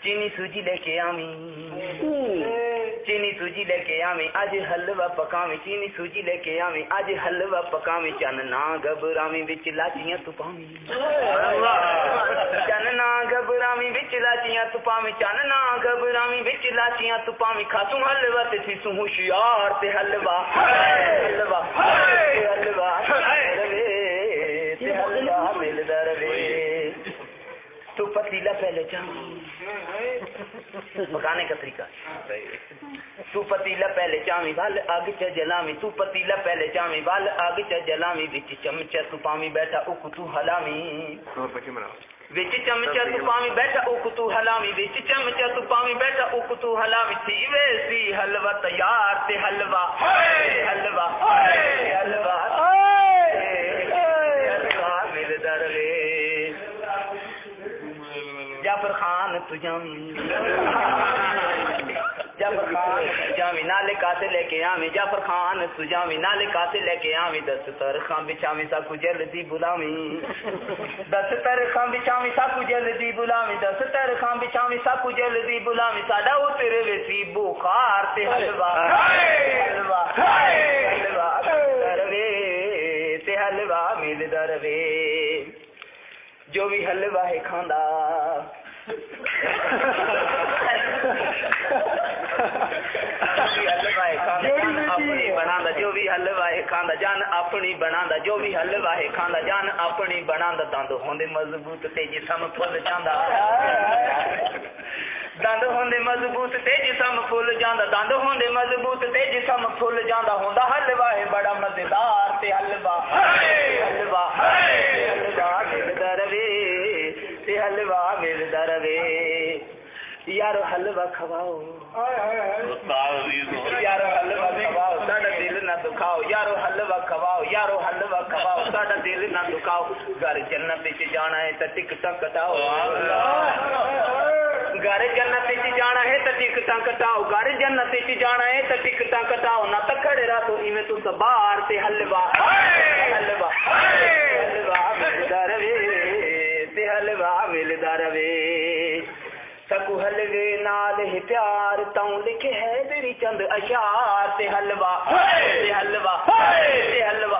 चीनी सूजी लेके आवी, चीनी सूजी लेके आवी, आज हलवा पकावी, चीनी सूजी लेके आवी, आज हलवा पकावी, चन ना घबरावी बिच लाचियां तू पावी, चन ना घबरावी बिच लाचियां तू पावी, चन ना घबरावी बिच लाचियां तू पावी, खासू हलवा ते सीसू होशियार ते हलवा हलवा हलवा रवे ते हलवा मिलदा रवे। तू पतीला पहले पकाने का तरीका, तू पतीला पहले चावी वाल आग च जलावी, तू पतीला पहले चावी वाल आग च जलावी, विच चमचा तू पावी बैठा उक तू हलावी, विच चमचा तू पावी बैठा उक तू हलावी, विच चमचा तू पावी बैठा उक तू हलावी, थी वैसी हलवा तैयार ते हलवा हलवा हलवा हलवा मिलदा रवे। जाफर खान तू जावी, जाफर खान जावी नाले कासे लेके आवी, जाफर खान तू जावी नाले कासे लेके आवी, दस तरखा बिछावी साकू जल्दी बुलावी, दस तरखा बिछावी साकू जल्दी बुलावी, दस तरखा बिछावी साकू जल्दी बुलावी, साडा उतरे वेसी बुखार ते हलवा हलवा हलवा रवे ते हलवा मिलदा रवे। जो भी हलवा है खांदा अपनी बनांदा, जो भी हलवा है खांदा जान अपनी बनांदा, जो भी हलवा है खांदा जान अपनी बनांदा, दंद होंदे मजबूत ते जिस्म फुल जांदा, दंद होंदे मजबूत ते जिस्म फुल जांदा, दंद होंदे मजबूत ते जिस्म फुल जांदा, होंदा हलवा है बड़ा मजेदार ते हलवा हलवा हलवा मिलदा रवे ते हलवा मिलदा रवे। यारो हलवा खवाओ, यारो हलवा खवाओ साडा दिल ना दुखाओ, यारो हलवा खवाओ, यारो हलवा खवाओ साडा दिल ना दुखाओ, घर जन्नत विच जाना है तो टिकटां कटाओ, घर जन्नत विच जाना है तो टिकटां कटाओ, घर जन्नत विच जाना है तो टिकटां कटाओ, ना तखड़े रहा तो इवें तू सबार ते हलवा हलवा हलवा मिलदा रवे ते हलवा मिलदा रवे। सकू हलवे नाल ही प्यार ताऊं लिखे है तेरी चंद अशार ते हलवा ते हलवा ते हलवा